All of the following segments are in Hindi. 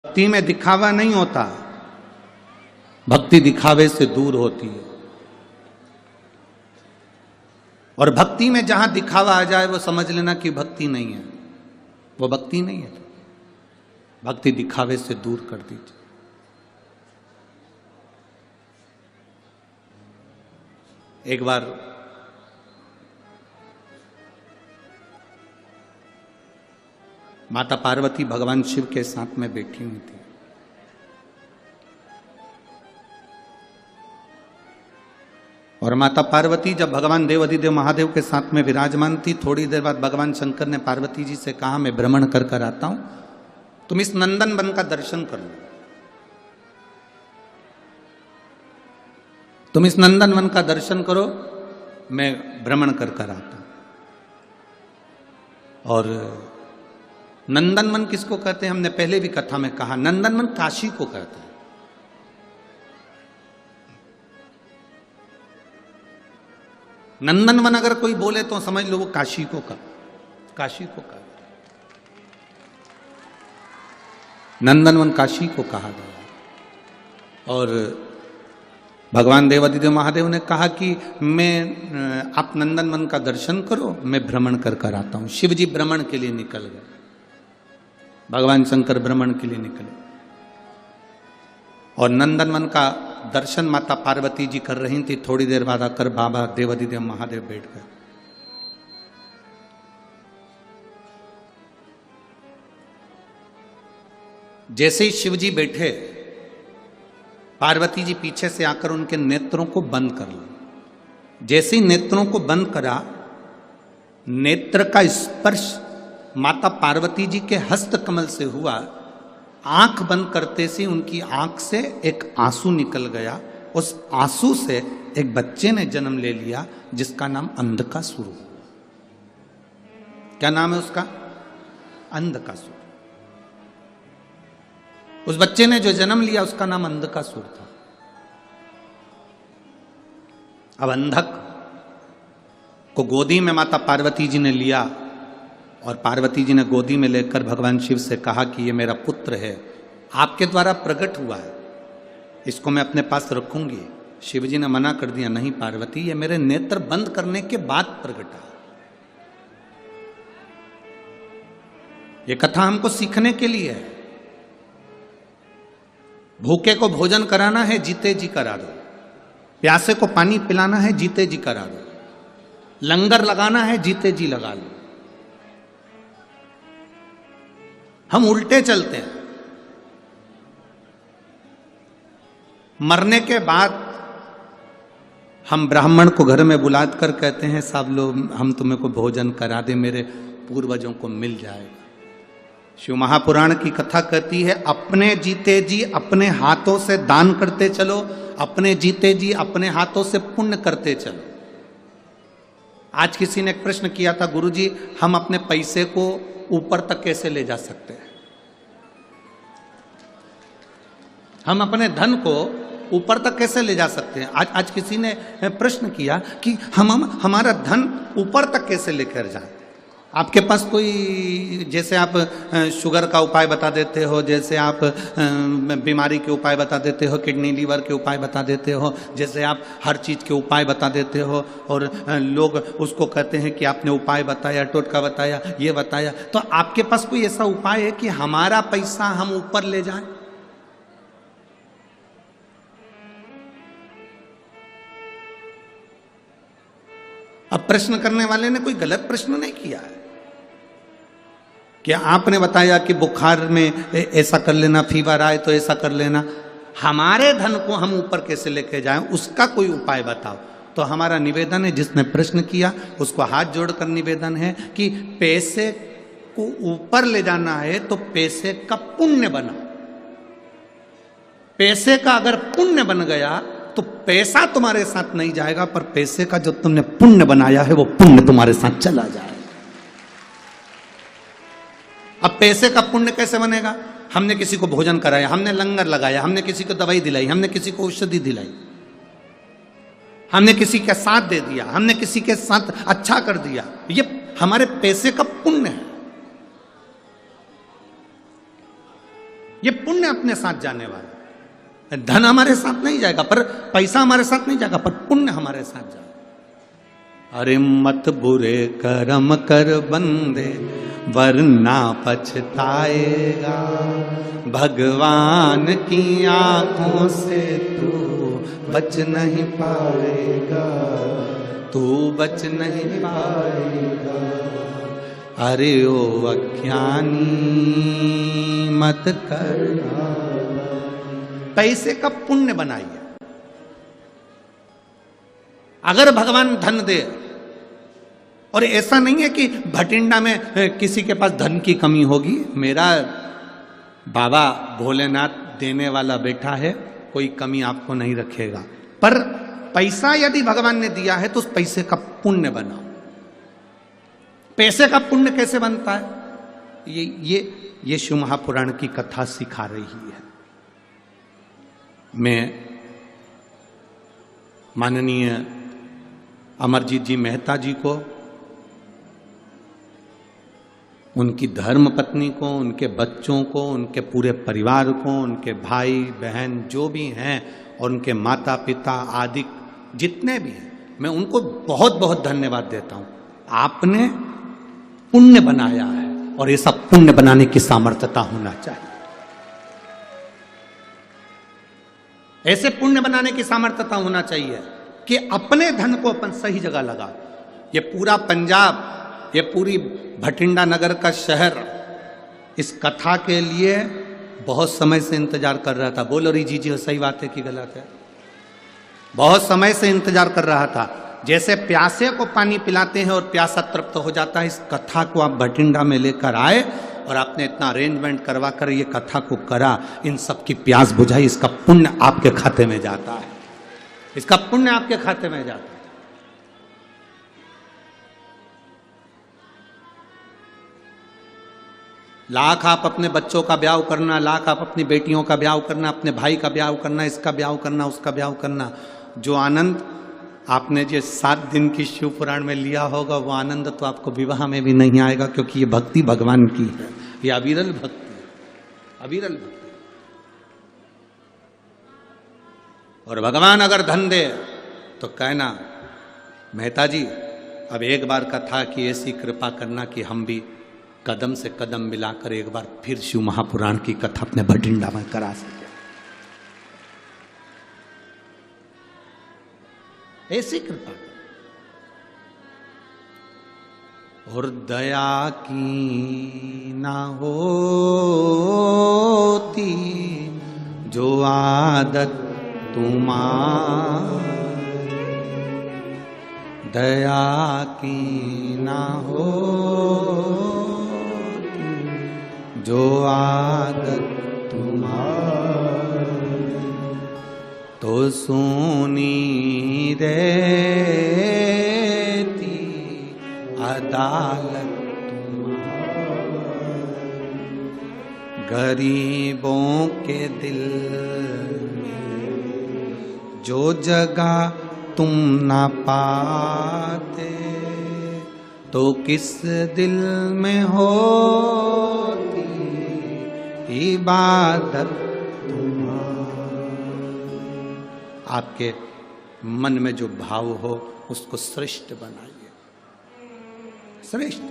भक्ति में दिखावा नहीं होता, भक्ति दिखावे से दूर होती है। और भक्ति में जहां दिखावा आ जाए वो समझ लेना कि भक्ति नहीं है, वो भक्ति नहीं है। भक्ति दिखावे से दूर कर दीजिए। एक बार माता पार्वती भगवान शिव के साथ में बैठी हुई थी। और माता पार्वती जब भगवान देव अधिदेव महादेव के साथ में विराजमान थी, थोड़ी देर बाद भगवान शंकर ने पार्वती जी से कहा, मैं भ्रमण कर कर आता हूं, तुम इस नंदन वन का दर्शन कर लो। तुम इस नंदन वन का दर्शन करो, मैं भ्रमण कर कर आता हूं। और नंदनवन किसको कहते हैं, हमने पहले भी कथा में कहा, नंदनवन काशी को कहते हैं। नंदनवन अगर कोई बोले तो समझ लो वो काशी को काशी को कहा, नंदनवन काशी को कहा गया। और भगवान देवादिदेव महादेव ने कहा कि मैं आप नंदनवन का दर्शन करो, मैं भ्रमण कर कर आता हूं। शिव जी भ्रमण के लिए निकल गए, भगवान शंकर भ्रमण के लिए निकले। और नंदनवन का दर्शन माता पार्वती जी कर रही थी। थोड़ी देर बाद आकर बाबा देवादिदेव महादेव बैठ गए। जैसे ही शिव जी बैठे, पार्वती जी पीछे से आकर उनके नेत्रों को बंद कर ली। जैसे ही नेत्रों को बंद करा, नेत्र का स्पर्श माता पार्वती जी के हस्त कमल से हुआ। आंख बंद करते से उनकी आंख से एक आंसू निकल गया। उस आंसू से एक बच्चे ने जन्म ले लिया जिसका नाम अंधकासुर। क्या नाम है उसका? अंधकासुर। उस बच्चे ने जो जन्म लिया उसका नाम अंधकासुर था। अब अंधक को गोदी में माता पार्वती जी ने लिया और पार्वती जी ने गोदी में लेकर भगवान शिव से कहा कि ये मेरा पुत्र है, आपके द्वारा प्रकट हुआ है, इसको मैं अपने पास रखूंगी। शिव जी ने मना कर दिया, नहीं पार्वती, ये मेरे नेत्र बंद करने के बाद प्रकट है। ये कथा हमको सीखने के लिए है। भूखे को भोजन कराना है, जीते जी करा दो। प्यासे को पानी पिलाना है, जीते जी करा दो। लंगर लगाना है, जीते जी लगा लो। हम उल्टे चलते हैं। मरने के बाद हम ब्राह्मण को घर में बुलाकर कहते हैं, सब लोग हम तुम्हें को भोजन करा दे, मेरे पूर्वजों को मिल जाएगा। शिव महापुराण की कथा कहती है, अपने जीते जी अपने हाथों से दान करते चलो, अपने जीते जी अपने हाथों से पुण्य करते चलो। आज किसी ने एक प्रश्न किया था, गुरुजी हम अपने पैसे को ऊपर तक कैसे ले जा सकते हैं? हम अपने धन को ऊपर तक कैसे ले जा सकते हैं? आज किसी ने प्रश्न किया कि हम हमारा धन ऊपर तक कैसे लेकर जाए। आपके पास कोई, जैसे आप शुगर का उपाय बता देते हो, जैसे आप बीमारी के उपाय बता देते हो, किडनी लीवर के उपाय बता देते हो, जैसे आप हर चीज़ के उपाय बता देते हो और लोग उसको कहते हैं कि आपने उपाय बताया, टोटका बताया, ये बताया, तो आपके पास कोई ऐसा उपाय है कि हमारा पैसा हम ऊपर ले जाएं? अब प्रश्न करने वाले ने कोई गलत प्रश्न नहीं किया है। क्या आपने बताया कि बुखार में ऐसा कर लेना, फीवर आए तो ऐसा कर लेना, हमारे धन को हम ऊपर कैसे लेके जाएं, उसका कोई उपाय बताओ। तो हमारा निवेदन है, जिसने प्रश्न किया उसको हाथ जोड़कर निवेदन है कि पैसे को ऊपर ले जाना है तो पैसे का पुण्य बना। पैसे का अगर पुण्य बन गया तो पैसा तुम्हारे साथ नहीं जाएगा, पर पैसे का जो तुमने पुण्य बनाया है वो पुण्य तुम्हारे साथ चला जाएगा। अब पैसे का पुण्य कैसे बनेगा? हमने किसी को भोजन कराया, हमने लंगर लगाया, हमने किसी को दवाई दिलाई, हमने किसी को औषधि दिलाई, हमने किसी का साथ दे दिया, हमने किसी के साथ अच्छा कर दिया, ये हमारे पैसे का पुण्य है। ये पुण्य अपने साथ जाने वाला है। धन हमारे साथ नहीं जाएगा, पर पैसा हमारे साथ नहीं जाएगा, पर पुण्य हमारे साथ जाएगा। अरे मत बुरे कर्म कर बंदे वरना पछताएगा, भगवान की आंखों से तू बच नहीं पाएगा, तू बच नहीं पाएगा। अरे ओ अज्ञानी मत करना। पैसे का पुण्य बनाइए। अगर भगवान धन दे, और ऐसा नहीं है कि भटिंडा में किसी के पास धन की कमी होगी, मेरा बाबा भोलेनाथ देने वाला बैठा है, कोई कमी आपको नहीं रखेगा। पर पैसा यदि भगवान ने दिया है तो उस पैसे का पुण्य बनाओ। पैसे का पुण्य कैसे बनता है, ये शिव महापुराण की कथा सिखा रही है। मैं माननीय अमरजीत जी मेहता जी को, उनकी धर्म पत्नी को, उनके बच्चों को, उनके पूरे परिवार को, उनके भाई बहन जो भी हैं, और उनके माता पिता आदि जितने भी हैं, मैं उनको बहुत बहुत धन्यवाद देता हूं। आपने पुण्य बनाया है, और ये सब पुण्य बनाने की सामर्थ्यता होना चाहिए। ऐसे पुण्य बनाने की सामर्थ्यता होना चाहिए कि अपने धन को अपन सही जगह लगा। ये पूरा पंजाब, ये पूरी भटिंडा नगर का शहर इस कथा के लिए बहुत समय से इंतजार कर रहा था। बोलो री जी सही बात है कि गलत है? बहुत समय से इंतजार कर रहा था। जैसे प्यासे को पानी पिलाते हैं और प्यासा तृप्त हो जाता है, इस कथा को आप भटिंडा में लेकर आए और आपने इतना अरेंजमेंट करवा कर ये कथा को करा, इन सब की प्यास बुझाई। इसका पुण्य आपके खाते में जाता है, इसका पुण्य आपके खाते में जाता है। लाख आप अपने बच्चों का ब्याह करना, लाख आप अपनी बेटियों का ब्याह करना, अपने भाई का ब्याह करना, इसका ब्याह करना, उसका ब्याह करना, जो आनंद आपने जो 7 दिन की शिव पुराण में लिया होगा, वो आनंद तो आपको विवाह में भी नहीं आएगा, क्योंकि ये भक्ति भगवान की है, ये अविरल भक्ति है, अविरल भक्ति। और भगवान अगर धन दे तो कहना मेहता जी अब एक बार कथा की ऐसी कृपा करना कि हम भी कदम से कदम मिलाकर एक बार फिर शिव महापुराण की कथा अपने भटिंडा में करा सके। ऐसी कृपा और दया की ना होती जो आदत तुम्हारी, दया की ना होती जो आदत तुम्हारी, तो सुनी रहती अदालत तुम्हारी, गरीबों के दिल में जो जगह तुम ना पाते, तो किस दिल में होती इबादत तुम्हारी। आपके मन में जो भाव हो उसको श्रेष्ठ बनाइए, श्रेष्ठ।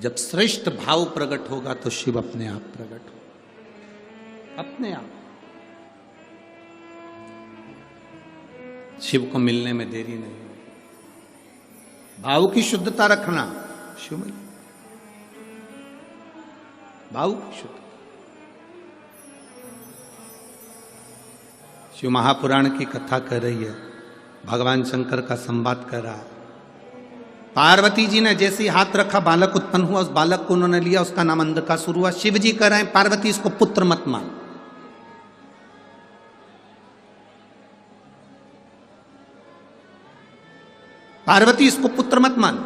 जब श्रेष्ठ भाव प्रकट होगा तो शिव अपने आप प्रकट होगा, अपने आप। शिव को मिलने में देरी नहीं। भाव की शुद्धता रखना, शिव मिल, भाव की शुद्धता। शिव महापुराण की कथा कर रही है, भगवान शंकर का संवाद कर रहा है। पार्वती जी ने जैसे हाथ रखा, बालक उत्पन्न हुआ, उस बालक को उन्होंने लिया, उसका नाम अंधकासुर हुआ। शिव जी कह रहे हैं पार्वती इसको पुत्र मत मान, पार्वती इसको पुत्र मत मान।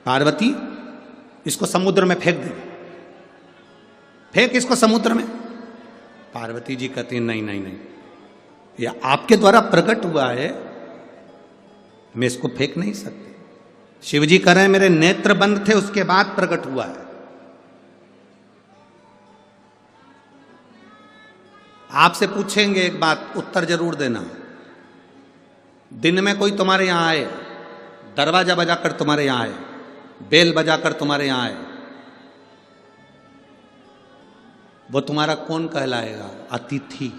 पार्वती इसको समुद्र में फेंक दे, फेंक इसको समुद्र में। पार्वती जी कहती है नहीं नहीं नहीं, यह आपके द्वारा प्रकट हुआ है, मैं इसको फेंक नहीं सकती। शिव जी कह रहे हैं मेरे नेत्र बंद थे, उसके बाद प्रकट हुआ है। आपसे पूछेंगे एक बात, उत्तर जरूर देना। दिन में कोई तुम्हारे यहां आए, दरवाजा बजाकर तुम्हारे यहां आए, बेल बजाकर तुम्हारे यहां आए, वो तुम्हारा कौन कहलाएगा? अतिथि,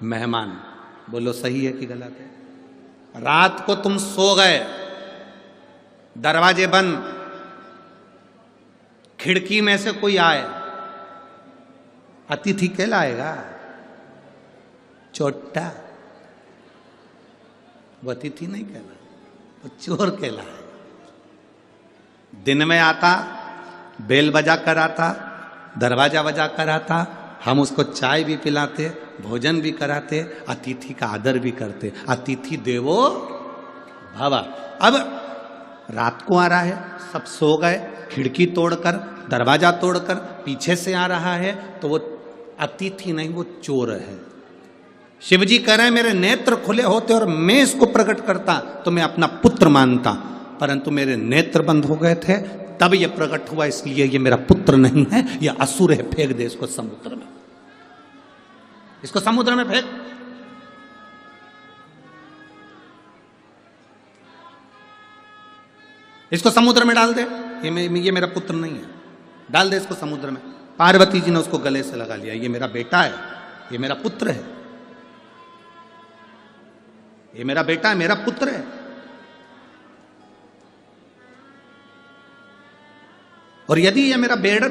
मेहमान। बोलो सही है कि गलत है? रात को तुम सो गए, दरवाजे बंद, खिड़की में से कोई आए, अतिथि कहलाएगा? चोटा, वो अतिथि नहीं कहला, वो चोर कहलाएगा। दिन में आता, बेल बजा कर आता, दरवाजा बजा कर आता, हम उसको चाय भी पिलाते, भोजन भी कराते, अतिथि का आदर भी करते। अतिथि देवो भव। अब रात को आ रहा है, सब सो गए, खिड़की तोड़कर, दरवाजा तोड़कर पीछे से आ रहा है, तो वो अतिथि नहीं, वो चोर है। शिव जी कह रहे हैं मेरे नेत्र खुले होते और मैं इसको प्रकट करता तो मैं अपना पुत्र मानता, परंतु मेरे नेत्र बंद हो गए थे, तब ये प्रकट हुआ, इसलिए ये मेरा पुत्र नहीं है, ये असुर है। फेंक दे इसको समुद्र में, इसको समुद्र में फेंक। इसको समुद्र में डाल दे, ये मेरा पुत्र नहीं है, डाल दे इसको समुद्र में। पार्वती जी ने उसको गले से लगा लिया, ये मेरा बेटा है, ये मेरा पुत्र है, ये मेरा बेटा है, मेरा पुत्र है। और यदि ये मेरा बेटा